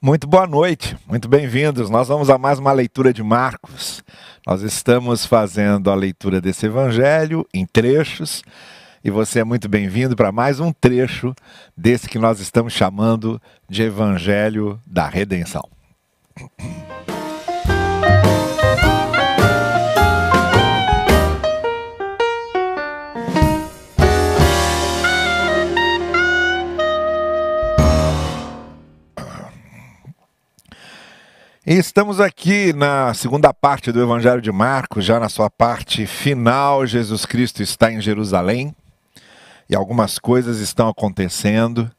Muito boa noite, muito bem-vindos. Nós vamos a mais uma leitura de Marcos. Nós estamos fazendo a leitura desse evangelho em trechos e você é muito bem-vindo para mais um trecho desse que nós estamos chamando de Evangelho da Redenção. E estamos aqui na segunda parte do Evangelho de Marcos, já na sua parte final. Jesus Cristo está em Jerusalém e algumas coisas estão acontecendo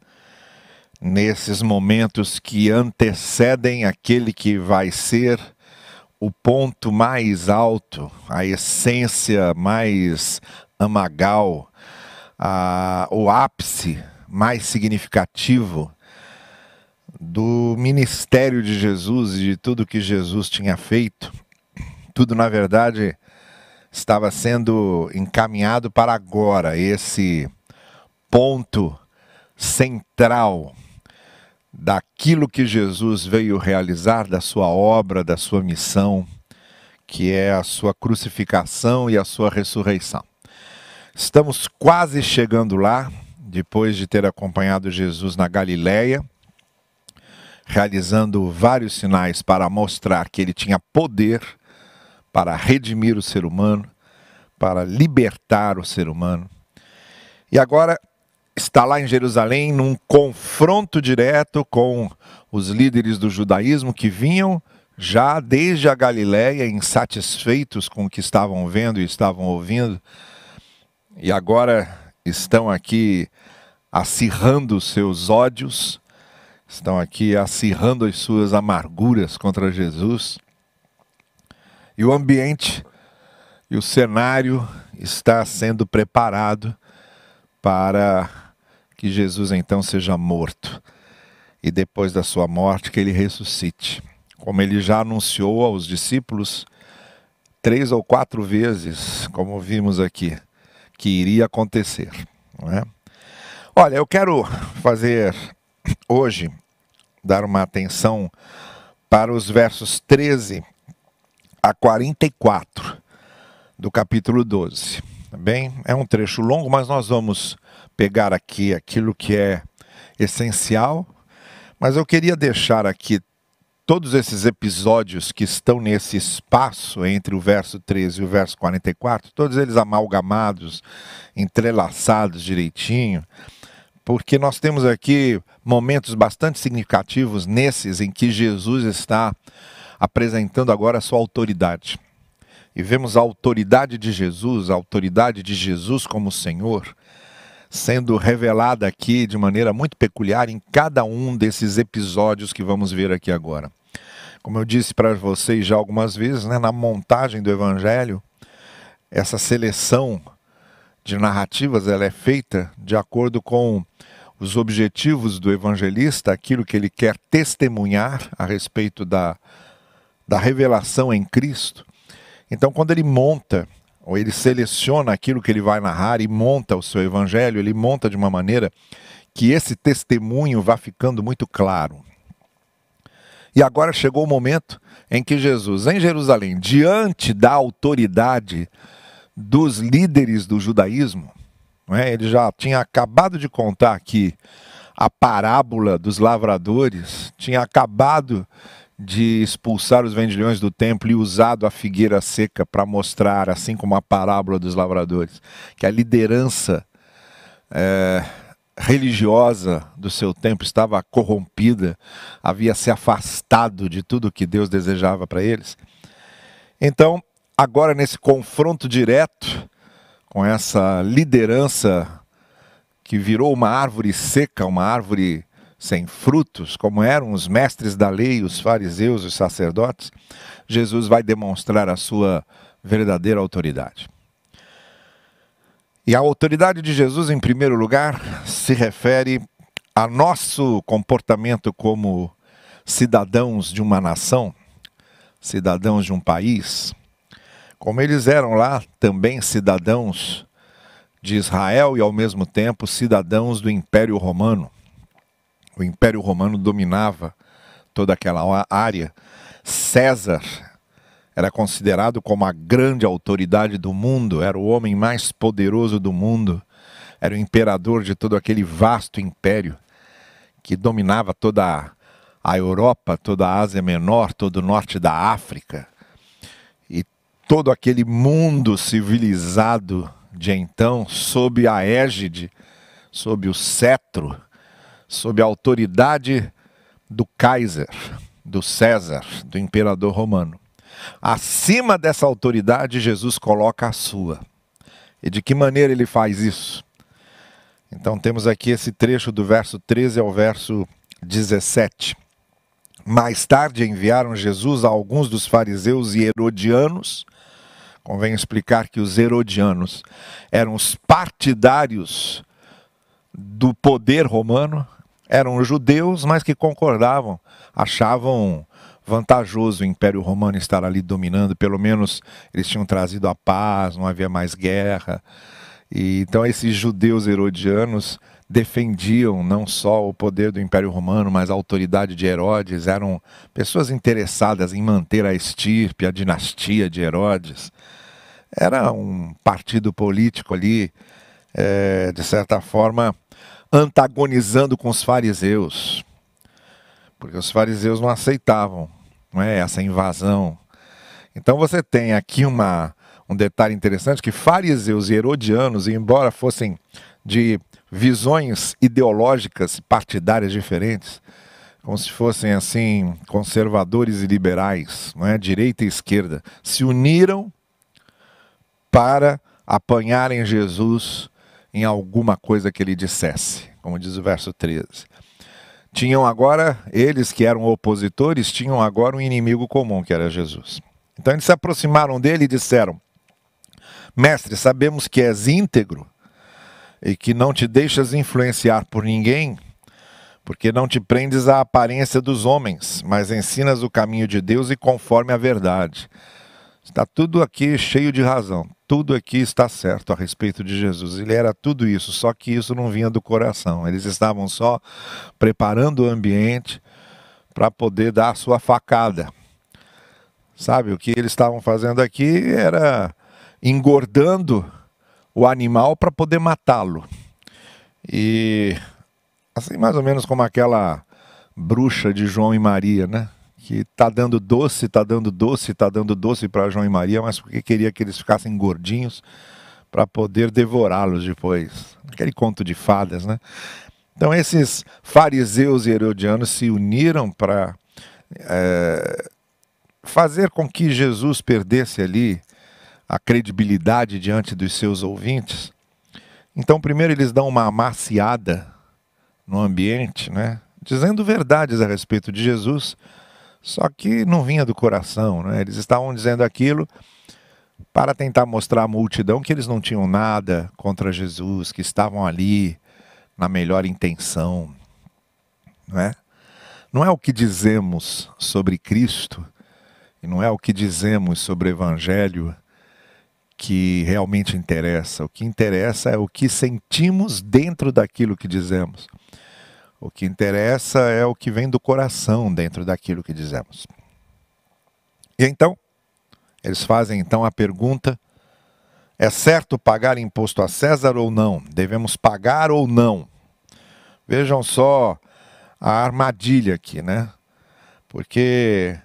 nesses momentos que antecedem aquele que vai ser o ponto mais alto, a essência mais amagal, o ápice mais significativo do ministério de Jesus e de tudo que Jesus tinha feito. Tudo, na verdade, estava sendo encaminhado para agora, esse ponto central daquilo que Jesus veio realizar, da sua obra, da sua missão, que é a sua crucificação e a sua ressurreição. Estamos quase chegando lá, depois de ter acompanhado Jesus na Galileia, realizando vários sinais para mostrar que ele tinha poder para redimir o ser humano, para libertar o ser humano. E agora está lá em Jerusalém num confronto direto com os líderes do judaísmo que vinham já desde a Galileia insatisfeitos com o que estavam vendo e estavam ouvindo, e agora estão aqui acirrando os seus ódios, estão aqui acirrando as suas amarguras contra Jesus. E o ambiente e o cenário está sendo preparado para que Jesus então seja morto. E depois da sua morte que ele ressuscite. Como ele já anunciou aos discípulos 3 ou 4 vezes, como vimos aqui, que iria acontecer. Não é? Olha, eu quero fazer hoje, dar uma atenção para os versos 13 a 44 do capítulo 12. Tá bem? É um trecho longo, mas nós vamos pegar aqui aquilo que é essencial. Mas eu queria deixar aqui todos esses episódios que estão nesse espaço entre o verso 13 e o verso 44, todos eles amalgamados, entrelaçados direitinho, porque nós temos aqui momentos bastante significativos nesses em que Jesus está apresentando agora a sua autoridade. E vemos a autoridade de Jesus como Senhor, sendo revelada aqui de maneira muito peculiar em cada um desses episódios que vamos ver aqui agora. Como eu disse para vocês já algumas vezes, na montagem do Evangelho, essa seleção de narrativas ela é feita de acordo com os objetivos do evangelista, aquilo que ele quer testemunhar a respeito da revelação em Cristo. Então, quando ele monta, ou ele seleciona aquilo que ele vai narrar e monta o seu evangelho, ele monta de uma maneira que esse testemunho vá ficando muito claro. E agora chegou o momento em que Jesus, em Jerusalém, diante da autoridade dos líderes do judaísmo, ele já tinha acabado de contar aqui a parábola dos lavradores, tinha acabado de expulsar os vendilhões do templo e usado a figueira seca para mostrar, assim como a parábola dos lavradores, que a liderança religiosa do seu tempo estava corrompida, havia se afastado de tudo que Deus desejava para eles. Então, agora nesse confronto direto com essa liderança que virou uma árvore seca, uma árvore sem frutos, como eram os mestres da lei, os fariseus, os sacerdotes, Jesus vai demonstrar a sua verdadeira autoridade. E a autoridade de Jesus, em primeiro lugar, se refere a nosso comportamento como cidadãos de uma nação, cidadãos de um país, como eles eram lá também cidadãos de Israel e ao mesmo tempo cidadãos do Império Romano. O Império Romano dominava toda aquela área. César era considerado como a grande autoridade do mundo, era o homem mais poderoso do mundo, era o imperador de todo aquele vasto império que dominava toda a Europa, toda a Ásia Menor, todo o norte da África. E todo aquele mundo civilizado de então, sob a égide, sob o cetro, sob a autoridade do Kaiser, do César, do imperador romano. Acima dessa autoridade, Jesus coloca a sua. E de que maneira ele faz isso? Então temos aqui esse trecho do verso 13 ao verso 17. Mais tarde enviaram Jesus a alguns dos fariseus e herodianos. Convém explicar que os herodianos eram os partidários do poder romano, eram judeus, mas que concordavam, achavam vantajoso o Império Romano estar ali dominando, pelo menos eles tinham trazido a paz, não havia mais guerra. E então esses judeus herodianos defendiam não só o poder do Império Romano, mas a autoridade de Herodes, eram pessoas interessadas em manter a estirpe, a dinastia de Herodes. Era um partido político ali, de certa forma, antagonizando com os fariseus, porque os fariseus não aceitavam, não é, essa invasão. Então você tem aqui um detalhe interessante, que fariseus e herodianos, embora fossem de visões ideológicas partidárias diferentes, como se fossem assim conservadores e liberais, não é, direita e esquerda, se uniram para apanharem Jesus em alguma coisa que ele dissesse, como diz o verso 13. Tinham agora, eles que eram opositores, tinham agora um inimigo comum, que era Jesus. Então eles se aproximaram dele e disseram: Mestre, sabemos que és íntegro e que não te deixas influenciar por ninguém, porque não te prendes à aparência dos homens, mas ensinas o caminho de Deus e conforme a verdade. Está tudo aqui cheio de razão. Tudo aqui está certo a respeito de Jesus. Ele era tudo isso, só que isso não vinha do coração. Eles estavam só preparando o ambiente para poder dar a sua facada. Sabe, o que eles estavam fazendo aqui era engordando o animal para poder matá-lo. E assim, mais ou menos como aquela bruxa de João e Maria, né? Que está dando doce para João e Maria, mas porque queria que eles ficassem gordinhos para poder devorá-los depois. Aquele conto de fadas, né? Então esses fariseus e herodianos se uniram para fazer com que Jesus perdesse ali a credibilidade diante dos seus ouvintes. Então primeiro eles dão uma amaciada no ambiente, né? Dizendo verdades a respeito de Jesus, só que não vinha do coração, né? Eles estavam dizendo aquilo para tentar mostrar à multidão que eles não tinham nada contra Jesus, que estavam ali na melhor intenção, não é? Não é o que dizemos sobre Cristo, e não é o que dizemos sobre o Evangelho que realmente interessa. O que interessa é o que sentimos dentro daquilo que dizemos. O que interessa é o que vem do coração dentro daquilo que dizemos. E então, eles fazem então a pergunta: é certo pagar imposto a César ou não? Devemos pagar ou não? Vejam só a armadilha aqui, né? Porque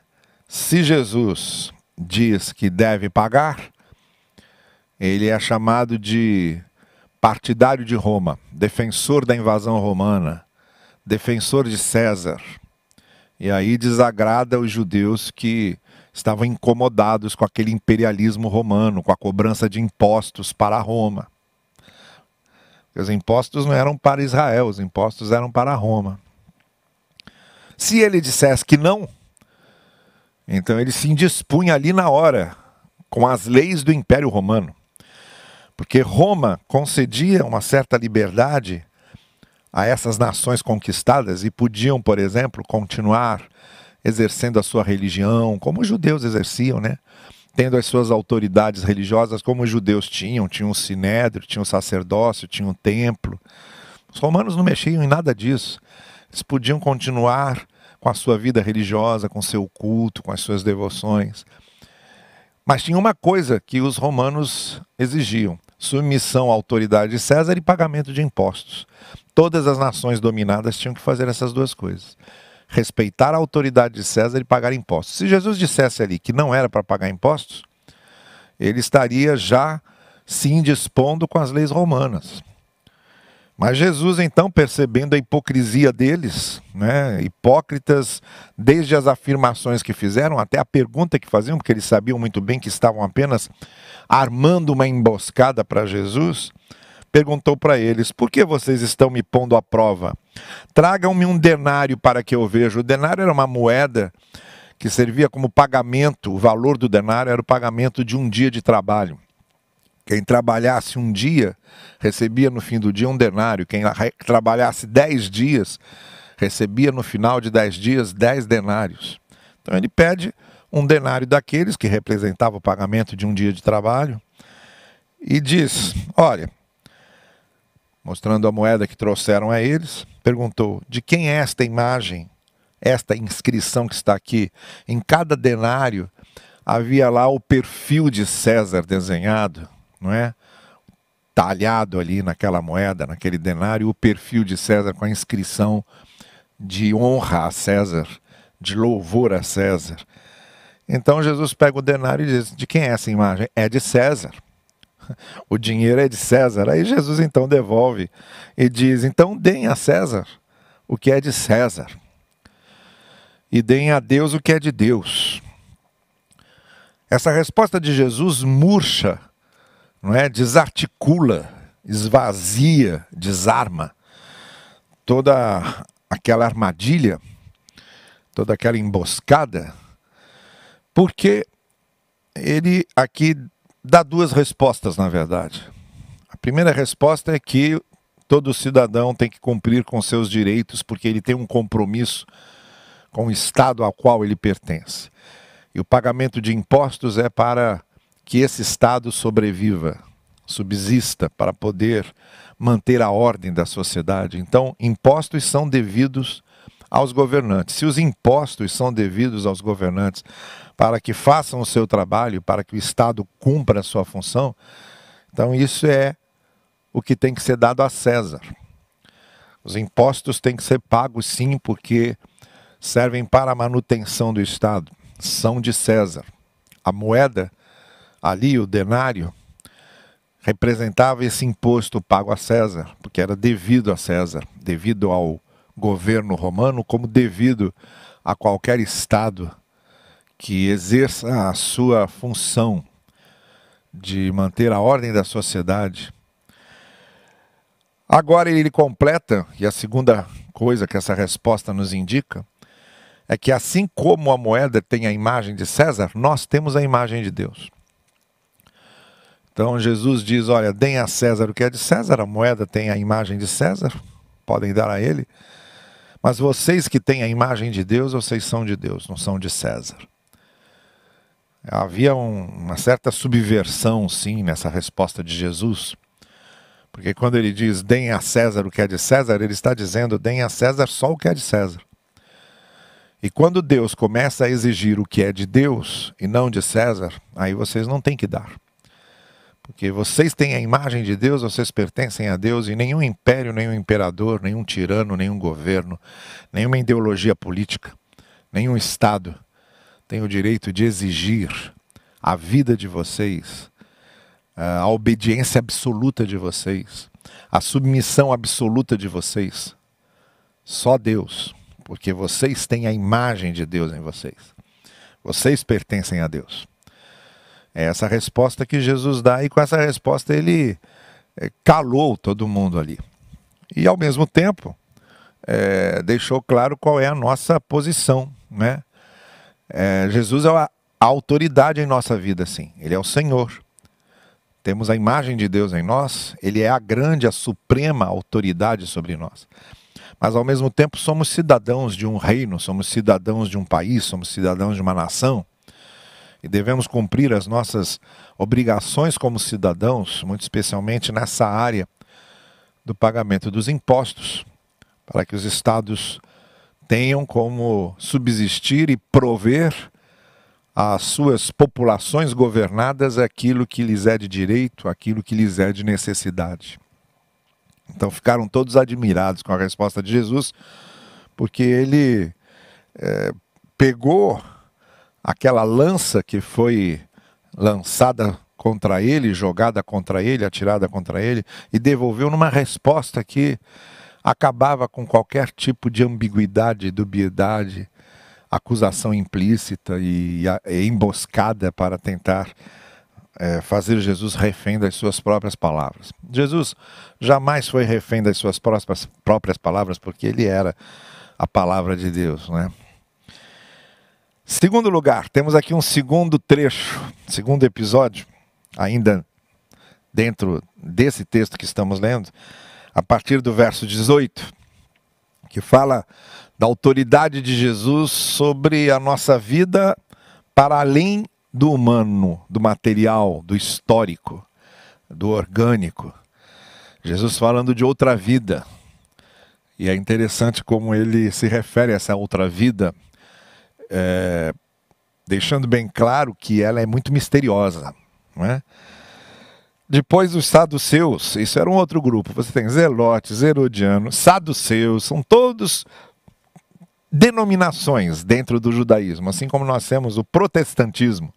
se Jesus diz que deve pagar, ele é chamado de partidário de Roma, defensor da invasão romana, defensor de César. E aí desagrada os judeus que estavam incomodados com aquele imperialismo romano, com a cobrança de impostos para Roma. Os impostos não eram para Israel, os impostos eram para Roma. Se ele dissesse que não, então ele se indispunha ali na hora com as leis do Império Romano. Porque Roma concedia uma certa liberdade a essas nações conquistadas e podiam, por exemplo, continuar exercendo a sua religião, como os judeus exerciam, né? Tendo as suas autoridades religiosas como os judeus tinham o sinédrio, tinham o sacerdócio, tinham o templo. Os romanos não mexiam em nada disso. Eles podiam continuar com a sua vida religiosa, com seu culto, com as suas devoções. Mas tinha uma coisa que os romanos exigiam: submissão à autoridade de César e pagamento de impostos. Todas as nações dominadas tinham que fazer essas duas coisas: respeitar a autoridade de César e pagar impostos. Se Jesus dissesse ali que não era para pagar impostos, ele estaria já se indispondo com as leis romanas. Mas Jesus, então, percebendo a hipocrisia deles, né, hipócritas desde as afirmações que fizeram até a pergunta que faziam, porque eles sabiam muito bem que estavam apenas armando uma emboscada para Jesus, perguntou para eles: por que vocês estão me pondo à prova? Tragam-me um denário para que eu veja. O denário era uma moeda que servia como pagamento. O valor do denário era o pagamento de um dia de trabalho. Quem trabalhasse um dia recebia no fim do dia um denário. Quem trabalhasse 10 dias recebia no final de 10 dias 10 denários. Então ele pede um denário daqueles que representava o pagamento de um dia de trabalho e diz: olha, mostrando a moeda que trouxeram a eles, perguntou: de quem é esta imagem, esta inscrição que está aqui? Em cada denário havia lá o perfil de César desenhado, não é? Talhado ali naquela moeda, naquele denário, o perfil de César com a inscrição de honra a César, de louvor a César. Então Jesus pega o denário e diz: de quem é essa imagem? É de César. O dinheiro é de César. Aí Jesus então devolve e diz: então deem a César o que é de César e deem a Deus o que é de Deus. Essa resposta de Jesus murcha, não é? Desarticula, esvazia, desarma toda aquela armadilha, toda aquela emboscada, porque ele aqui dá duas respostas, na verdade. A primeira resposta é que todo cidadão tem que cumprir com seus direitos, porque ele tem um compromisso com o Estado ao qual ele pertence. E o pagamento de impostos é para que esse Estado sobreviva, subsista, para poder manter a ordem da sociedade. Então, impostos são devidos aos governantes. Se os impostos são devidos aos governantes para que façam o seu trabalho, para que o Estado cumpra a sua função, então isso é o que tem que ser dado a César. Os impostos têm que ser pagos, sim, porque servem para a manutenção do Estado. São de César. A moeda ali, o denário, representava esse imposto pago a César, porque era devido a César, devido ao governo romano, como devido a qualquer Estado que exerça a sua função de manter a ordem da sociedade. Agora ele completa, e a segunda coisa que essa resposta nos indica, é que assim como a moeda tem a imagem de César, nós temos a imagem de Deus. Então Jesus diz: olha, deem a César o que é de César, a moeda tem a imagem de César, podem dar a ele, mas vocês que têm a imagem de Deus, vocês são de Deus, não são de César. Havia uma certa subversão, sim, nessa resposta de Jesus, porque quando ele diz deem a César o que é de César, ele está dizendo deem a César só o que é de César. E quando Deus começa a exigir o que é de Deus e não de César, aí vocês não têm que dar. Porque vocês têm a imagem de Deus, vocês pertencem a Deus, e nenhum império, nenhum imperador, nenhum tirano, nenhum governo, nenhuma ideologia política, nenhum Estado tem o direito de exigir a vida de vocês, a obediência absoluta de vocês, a submissão absoluta de vocês. Só Deus, porque vocês têm a imagem de Deus em vocês. Vocês pertencem a Deus. É essa resposta que Jesus dá, e com essa resposta ele calou todo mundo ali. E ao mesmo tempo, deixou claro qual é a nossa posição, né? Jesus é a autoridade em nossa vida, sim. Ele é o Senhor. Temos a imagem de Deus em nós, ele é a grande, a suprema autoridade sobre nós. Mas ao mesmo tempo somos cidadãos de um reino, somos cidadãos de um país, somos cidadãos de uma nação. E devemos cumprir as nossas obrigações como cidadãos, muito especialmente nessa área do pagamento dos impostos, para que os estados tenham como subsistir e prover às suas populações governadas aquilo que lhes é de direito, aquilo que lhes é de necessidade. Então ficaram todos admirados com a resposta de Jesus, porque ele pegou aquela lança que foi lançada contra ele, jogada contra ele, atirada contra ele, e devolveu numa resposta que acabava com qualquer tipo de ambiguidade, dubiedade, acusação implícita e emboscada para tentar fazer Jesus refém das suas próprias palavras. Jesus jamais foi refém das suas próprias palavras, porque ele era a palavra de Deus, né? Segundo lugar, temos aqui um segundo trecho, segundo episódio, ainda dentro desse texto que estamos lendo, a partir do verso 18, que fala da autoridade de Jesus sobre a nossa vida para além do humano, do material, do histórico, do orgânico. Jesus falando de outra vida. E é interessante como ele se refere a essa outra vida, deixando bem claro que ela é muito misteriosa, não é? Depois dos saduceus, isso era um outro grupo, você tem zelotes, herodianos, saduceus, são todos denominações dentro do judaísmo, assim como nós temos o protestantismo.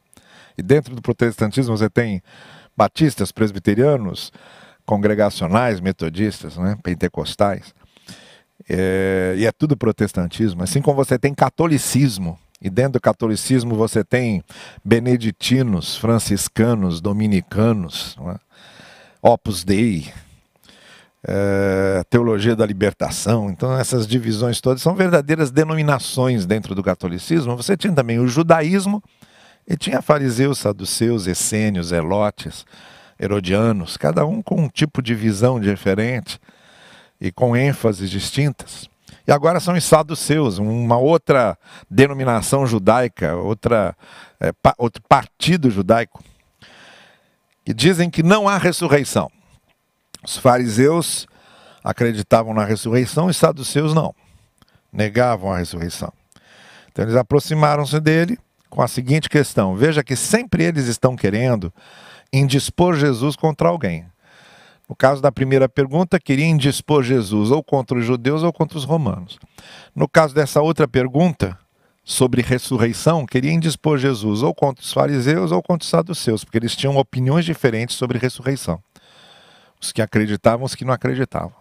E dentro do protestantismo você tem batistas, presbiterianos, congregacionais, metodistas, né, pentecostais. E é tudo protestantismo. Assim como você tem catolicismo, e dentro do catolicismo você tem beneditinos, franciscanos, dominicanos, não é? Opus Dei, teologia da libertação. Então essas divisões todas são verdadeiras denominações dentro do catolicismo. Você tinha também o judaísmo, e tinha fariseus, saduceus, essênios, zelotes, herodianos, cada um com um tipo de visão diferente e com ênfases distintas. E agora são os saduceus, uma outra denominação judaica, outro partido judaico, que dizem que não há ressurreição. Os fariseus acreditavam na ressurreição e os saduceus não, negavam a ressurreição. Então eles aproximaram-se dele com a seguinte questão: veja que sempre eles estão querendo indispor Jesus contra alguém. No caso da primeira pergunta, queria indispor Jesus ou contra os judeus ou contra os romanos. No caso dessa outra pergunta, sobre ressurreição, queria indispor Jesus ou contra os fariseus ou contra os saduceus, porque eles tinham opiniões diferentes sobre ressurreição. Os que acreditavam, os que não acreditavam.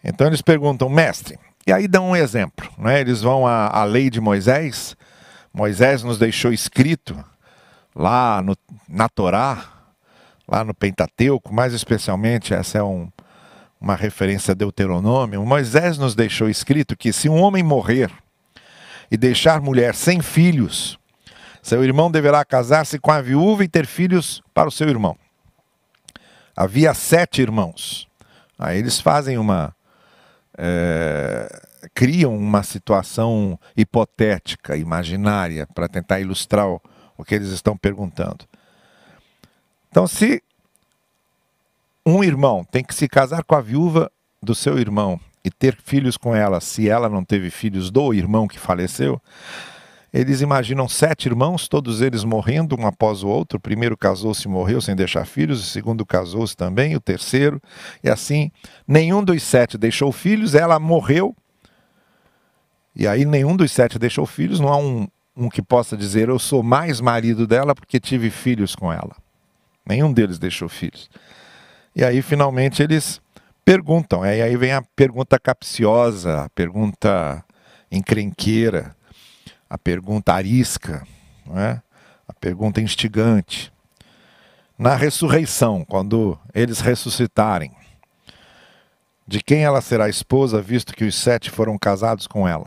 Então eles perguntam: mestre, e aí dão um exemplo, né? Eles vão à lei de Moisés. Moisés nos deixou escrito lá na Torá, lá no Pentateuco, mais especialmente, essa é uma referência a Deuteronômio. Moisés nos deixou escrito que se um homem morrer e deixar mulher sem filhos, seu irmão deverá casar-se com a viúva e ter filhos para o seu irmão. Havia 7 irmãos. Aí eles fazem criam uma situação hipotética, imaginária, para tentar ilustrar o que eles estão perguntando. Então, se um irmão tem que se casar com a viúva do seu irmão e ter filhos com ela, se ela não teve filhos do irmão que faleceu, eles imaginam 7 irmãos, todos eles morrendo um após o outro. O primeiro casou-se e morreu sem deixar filhos, o segundo casou-se também, o terceiro, e assim, nenhum dos 7 deixou filhos, ela morreu, e aí nenhum dos 7 deixou filhos, não há um que possa dizer: eu sou mais marido dela porque tive filhos com ela. Nenhum deles deixou filhos. E aí, finalmente, eles perguntam. E aí vem a pergunta capciosa, a pergunta encrenqueira, a pergunta arisca, não é? A pergunta instigante. Na ressurreição, quando eles ressuscitarem, de quem ela será esposa, visto que os 7 foram casados com ela?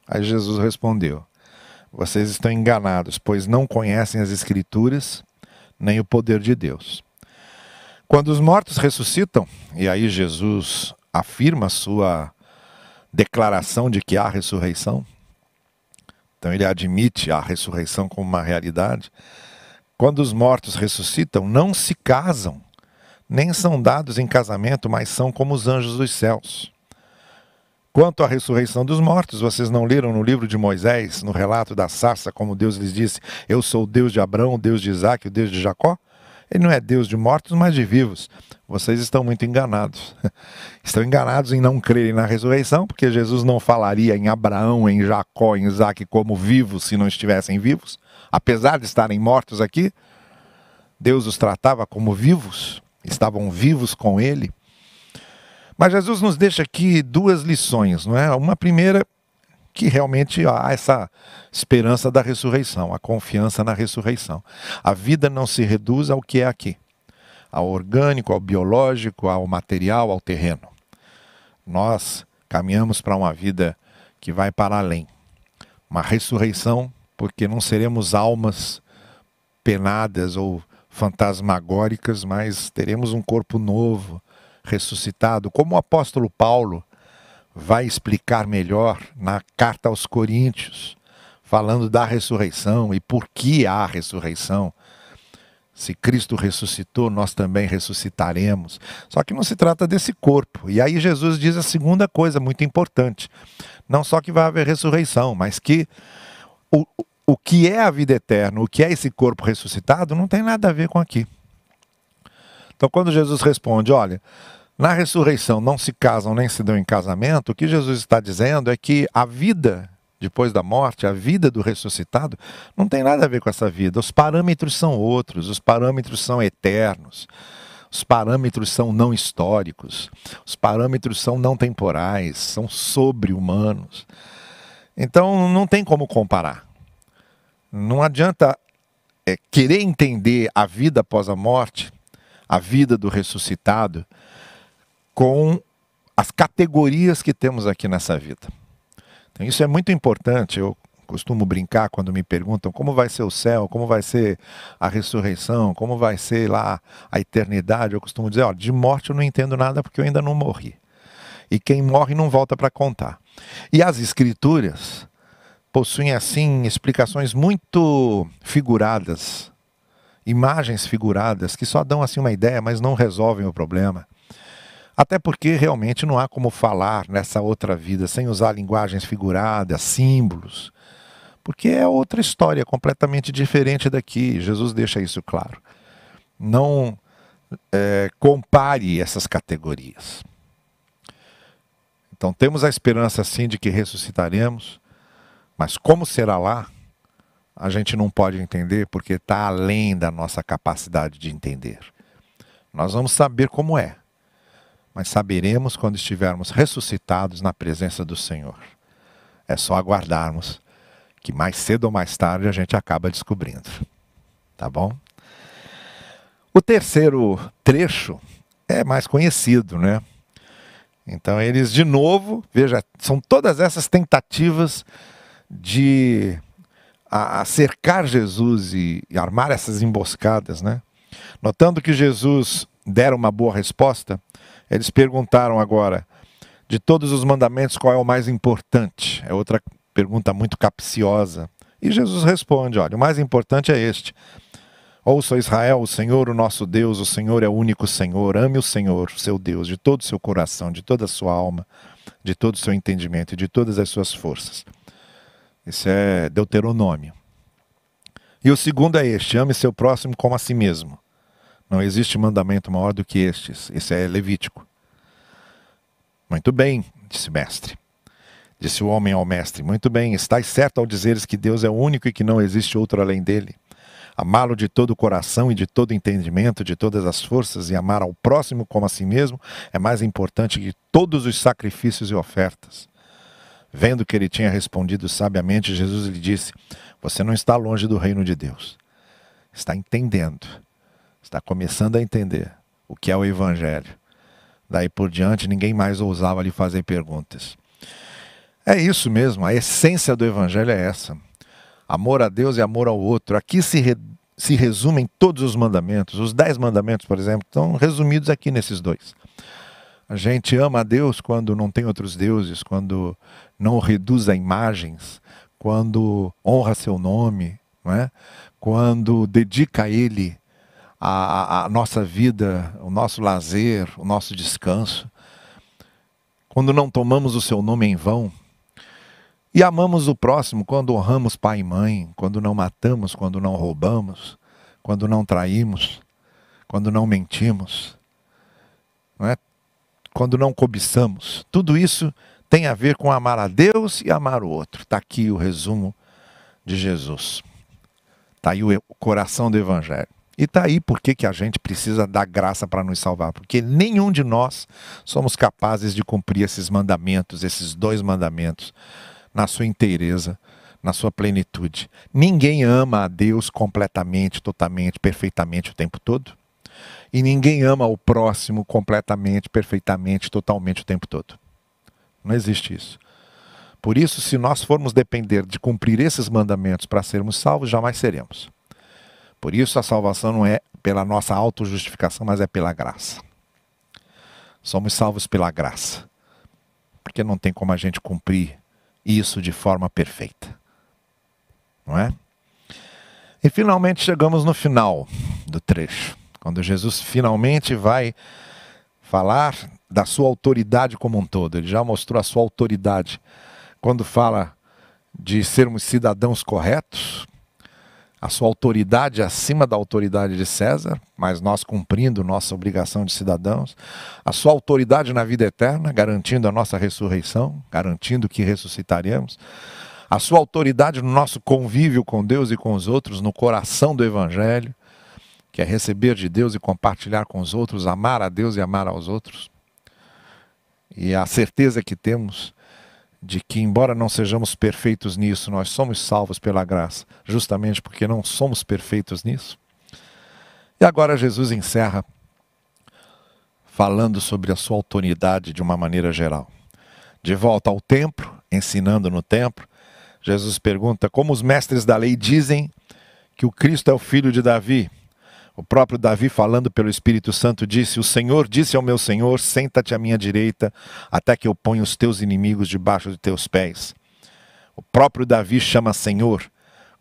Aí Jesus respondeu: vocês estão enganados, pois não conhecem as Escrituras, nem o poder de Deus. Quando os mortos ressuscitam, e aí Jesus afirma a sua declaração de que há ressurreição, então ele admite a ressurreição como uma realidade. Quando os mortos ressuscitam, não se casam, nem são dados em casamento, mas são como os anjos dos céus. Quanto à ressurreição dos mortos, vocês não leram no livro de Moisés, no relato da sarça, como Deus lhes disse: eu sou o Deus de Abraão, o Deus de Isaac, o Deus de Jacó? Ele não é Deus de mortos, mas de vivos. Vocês estão muito enganados. Estão enganados em não crerem na ressurreição, porque Jesus não falaria em Abraão, em Jacó, em Isaac como vivos se não estivessem vivos. Apesar de estarem mortos aqui, Deus os tratava como vivos, estavam vivos com ele. Mas Jesus nos deixa aqui duas lições, não é? Uma primeira, que realmente há essa esperança da ressurreição, a confiança na ressurreição. A vida não se reduz ao que é aqui, ao orgânico, ao biológico, ao material, ao terreno. Nós caminhamos para uma vida que vai para além. Uma ressurreição, porque não seremos almas penadas ou fantasmagóricas, mas teremos um corpo novo, ressuscitado, como o apóstolo Paulo vai explicar melhor na carta aos Coríntios, falando da ressurreição e por que há ressurreição. Se Cristo ressuscitou, nós também ressuscitaremos. Só que não se trata desse corpo. E aí Jesus diz a segunda coisa muito importante. Não só que vai haver ressurreição, mas que o que é a vida eterna, o que é esse corpo ressuscitado, não tem nada a ver com aqui. Então quando Jesus responde, olha, na ressurreição não se casam nem se dão em casamento, o que Jesus está dizendo é que a vida depois da morte, a vida do ressuscitado, não tem nada a ver com essa vida. Os parâmetros são outros, os parâmetros são eternos, os parâmetros são não históricos, os parâmetros são não temporais, são sobre-humanos. Então não tem como comparar. Não adianta querer entender a vida após a morte, a vida do ressuscitado, com as categorias que temos aqui nessa vida. Então, isso é muito importante. Eu costumo brincar quando me perguntam como vai ser o céu, como vai ser a ressurreição, como vai ser lá a eternidade. Eu costumo dizer, ó, de morte eu não entendo nada porque eu ainda não morri. E quem morre não volta para contar. E as escrituras possuem, assim, explicações muito figuradas, imagens figuradas, que só dão assim uma ideia, mas não resolvem o problema. Até porque realmente não há como falar nessa outra vida sem usar linguagens figuradas, símbolos. Porque é outra história completamente diferente daqui. Jesus deixa isso claro. Não compare essas categorias. Então temos a esperança sim de que ressuscitaremos, mas como será lá, a gente não pode entender porque está além da nossa capacidade de entender. Nós vamos saber como é. Mas saberemos quando estivermos ressuscitados na presença do Senhor. É só aguardarmos, que mais cedo ou mais tarde a gente acaba descobrindo. Tá bom? O terceiro trecho é mais conhecido, né? Então eles, de novo, veja, são todas essas tentativas de cercar Jesus e armar essas emboscadas, né? Notando que Jesus dera uma boa resposta, eles perguntaram agora, de todos os mandamentos, qual é o mais importante? É outra pergunta muito capciosa. E Jesus responde, olha, o mais importante é este. Ouça Israel, o Senhor, o nosso Deus, o Senhor é o único Senhor. Ame o Senhor, seu Deus, de todo o seu coração, de toda a sua alma, de todo o seu entendimento e de todas as suas forças. Esse é Deuteronômio. E o segundo é este, ame seu próximo como a si mesmo. Não existe mandamento maior do que estes. Esse é Levítico. Muito bem, disse o mestre. Disse o homem ao mestre. Muito bem, estás certo ao dizeres que Deus é o único e que não existe outro além dele. Amá-lo de todo o coração e de todo o entendimento, de todas as forças, e amar ao próximo como a si mesmo é mais importante que todos os sacrifícios e ofertas. Vendo que ele tinha respondido sabiamente, Jesus lhe disse, você não está longe do reino de Deus. Está entendendo. Está começando a entender o que é o Evangelho. Daí por diante, ninguém mais ousava lhe fazer perguntas. É isso mesmo, a essência do Evangelho é essa. Amor a Deus e amor ao outro. Aqui se resumem todos os mandamentos. Os 10 mandamentos, por exemplo, estão resumidos aqui nesses dois. A gente ama a Deus quando não tem outros deuses, quando não reduz a imagens, quando honra seu nome, não é? Quando dedica a Ele a nossa vida, o nosso lazer, o nosso descanso. quando não tomamos o seu nome em vão, e amamos o próximo quando honramos pai e mãe, quando não matamos, quando não roubamos, quando não traímos, quando não mentimos, não é? Quando não cobiçamos. Tudo isso tem a ver com amar a Deus e amar o outro. Está aqui o resumo de Jesus. Está aí o coração do Evangelho. E está aí por que a gente precisa da graça para nos salvar. Porque nenhum de nós somos capazes de cumprir esses mandamentos, esses 2 mandamentos, na sua inteireza, na sua plenitude. Ninguém ama a Deus completamente, totalmente, perfeitamente o tempo todo. E ninguém ama o próximo completamente, perfeitamente, totalmente o tempo todo. Não existe isso. Por isso, se nós formos depender de cumprir esses mandamentos para sermos salvos, jamais seremos. Por isso, a salvação não é pela nossa autojustificação, mas é pela graça. Somos salvos pela graça. Porque não tem como a gente cumprir isso de forma perfeita. Não é? E finalmente chegamos no final do trecho. Quando Jesus finalmente vai falar da sua autoridade como um todo. Ele já mostrou a sua autoridade quando fala de sermos cidadãos corretos, a sua autoridade acima da autoridade de César, mas nós cumprindo nossa obrigação de cidadãos, a sua autoridade na vida eterna, garantindo a nossa ressurreição, garantindo que ressuscitaremos, a sua autoridade no nosso convívio com Deus e com os outros, no coração do Evangelho, que é receber de Deus e compartilhar com os outros, amar a Deus e amar aos outros. E a certeza que temos de que, embora não sejamos perfeitos nisso, nós somos salvos pela graça, justamente porque não somos perfeitos nisso. E agora Jesus encerra falando sobre a sua autoridade de uma maneira geral. De volta ao templo, ensinando no templo, Jesus pergunta como os mestres da lei dizem que o Cristo é o filho de Davi. O próprio Davi, falando pelo Espírito Santo, disse: o Senhor disse ao meu Senhor, senta-te à minha direita, até que eu ponha os teus inimigos debaixo de teus pés. O próprio Davi chama Senhor.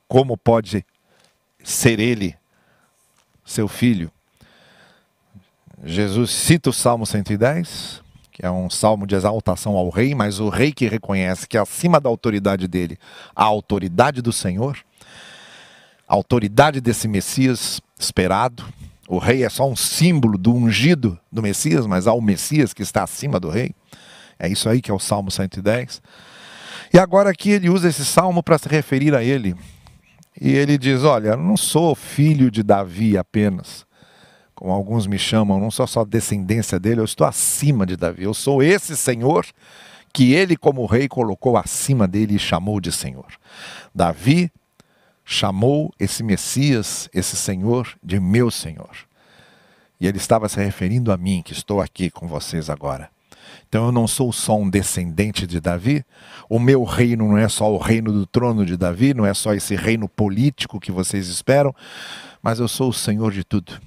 Como pode ser ele seu filho? Jesus cita o Salmo 110, que é um salmo de exaltação ao rei, mas o rei que reconhece que acima da autoridade dele, a autoridade do Senhor, a autoridade desse Messias esperado. O rei é só um símbolo do ungido do Messias, mas há o Messias que está acima do rei. É isso aí que é o Salmo 110. E agora aqui ele usa esse salmo para se referir a ele. E ele diz: olha, eu não sou filho de Davi apenas, como alguns me chamam, não sou só descendência dele, eu estou acima de Davi. Eu sou esse Senhor que ele, como rei, colocou acima dele e chamou de Senhor. Davi chamou esse Messias, esse Senhor, de meu Senhor. E ele estava se referindo a mim, que estou aqui com vocês agora. Então eu não sou só um descendente de Davi, o meu reino não é só o reino do trono de Davi, não é só esse reino político que vocês esperam, mas eu sou o Senhor de tudo.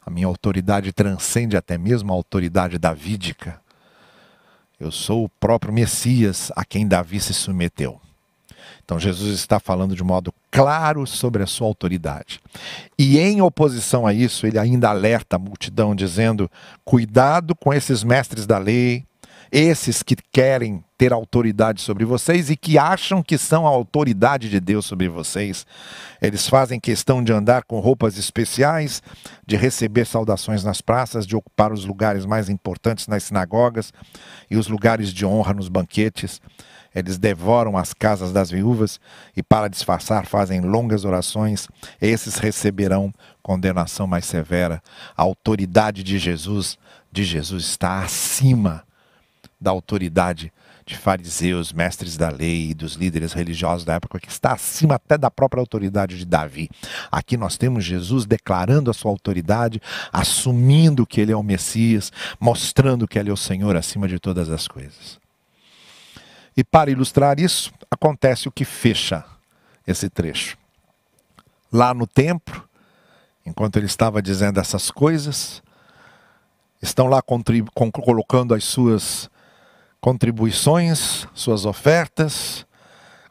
A minha autoridade transcende até mesmo a autoridade davídica. Eu sou o próprio Messias a quem Davi se submeteu. Então Jesus está falando de modo claro sobre a sua autoridade. E em oposição a isso, ele ainda alerta a multidão dizendo: cuidado com esses mestres da lei, esses que querem ter autoridade sobre vocês e que acham que são a autoridade de Deus sobre vocês. Eles fazem questão de andar com roupas especiais, de receber saudações nas praças, de ocupar os lugares mais importantes nas sinagogas e os lugares de honra nos banquetes. Eles devoram as casas das viúvas e, para disfarçar, fazem longas orações. Esses receberão condenação mais severa. A autoridade de Jesus está acima da autoridade de fariseus, mestres da lei e dos líderes religiosos da época, que está acima até da própria autoridade de Davi. Aqui nós temos Jesus declarando a sua autoridade, assumindo que ele é o Messias, mostrando que ele é o Senhor acima de todas as coisas. E para ilustrar isso, acontece o que fecha esse trecho. Lá no templo, enquanto ele estava dizendo essas coisas, estão lá colocando as suas contribuições, suas ofertas,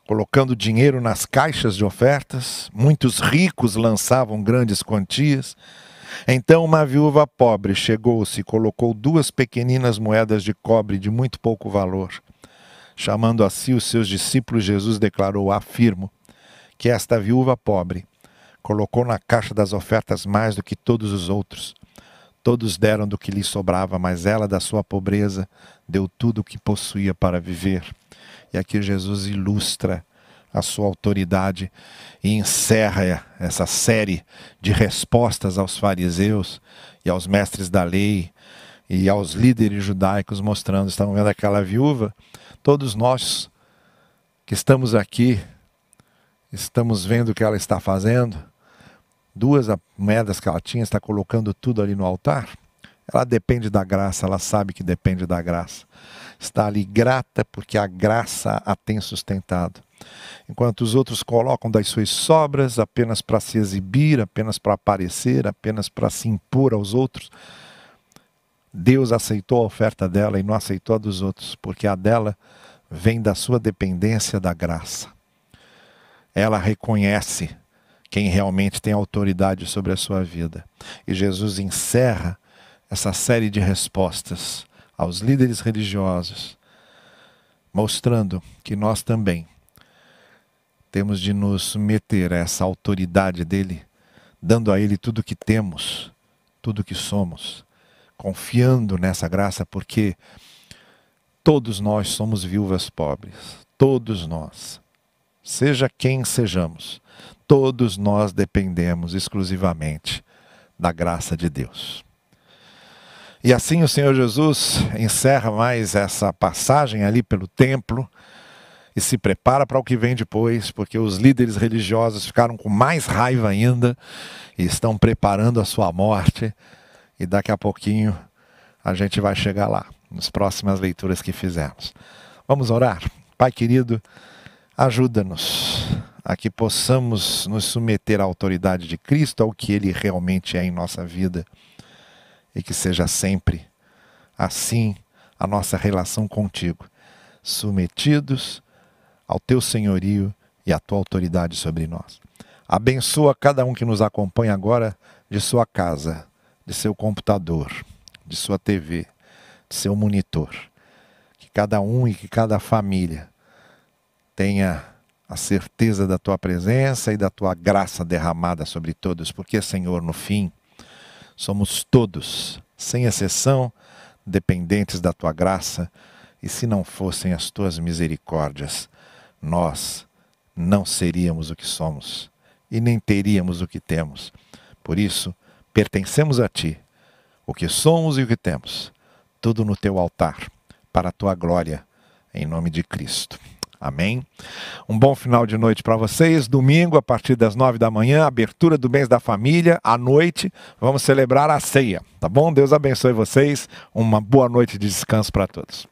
colocando dinheiro nas caixas de ofertas. Muitos ricos lançavam grandes quantias. Então uma viúva pobre chegou-se e colocou 2 pequeninas moedas de cobre de muito pouco valor. Chamando a si os seus discípulos, Jesus declarou: afirmo que esta viúva pobre colocou na caixa das ofertas mais do que todos os outros. Todos deram do que lhe sobrava, mas ela, da sua pobreza, deu tudo o que possuía para viver. E aqui Jesus ilustra a sua autoridade e encerra essa série de respostas aos fariseus e aos mestres da lei e aos líderes judaicos, mostrando, estão vendo aquela viúva? Todos nós que estamos aqui, estamos vendo o que ela está fazendo. 2 moedas que ela tinha, está colocando tudo ali no altar. Ela depende da graça, ela sabe que depende da graça. Está ali grata porque a graça a tem sustentado. Enquanto os outros colocam das suas sobras apenas para se exibir, apenas para aparecer, apenas para se impor aos outros, Deus aceitou a oferta dela e não aceitou a dos outros, porque a dela vem da sua dependência da graça. Ela reconhece quem realmente tem autoridade sobre a sua vida. E Jesus encerra essa série de respostas aos líderes religiosos, mostrando que nós também temos de nos submeter a essa autoridade dele, dando a ele tudo o que temos, tudo o que somos, confiando nessa graça, porque todos nós somos viúvas pobres, todos nós, seja quem sejamos, todos nós dependemos exclusivamente da graça de Deus. E assim o Senhor Jesus encerra mais essa passagem ali pelo templo e se prepara para o que vem depois, porque os líderes religiosos ficaram com mais raiva ainda e estão preparando a sua morte. E daqui a pouquinho a gente vai chegar lá, nas próximas leituras que fizermos. Vamos orar? Pai querido, ajuda-nos a que possamos nos submeter à autoridade de Cristo, ao que Ele realmente é em nossa vida, e que seja sempre assim a nossa relação contigo, submetidos ao Teu senhorio e à Tua autoridade sobre nós. Abençoa cada um que nos acompanha agora de sua casa, de seu computador, de sua TV, de seu monitor. Que cada um e que cada família tenha a certeza da Tua presença e da Tua graça derramada sobre todos, porque, Senhor, no fim, somos todos, sem exceção, dependentes da Tua graça, e se não fossem as Tuas misericórdias, nós não seríamos o que somos e nem teríamos o que temos. Por isso, pertencemos a Ti, o que somos e o que temos, tudo no Teu altar, para a Tua glória, em nome de Cristo. Amém? Um bom final de noite para vocês. Domingo, a partir das 9 da manhã, abertura do Mês da Família. À noite, vamos celebrar a ceia. Tá bom? Deus abençoe vocês. Uma boa noite de descanso para todos.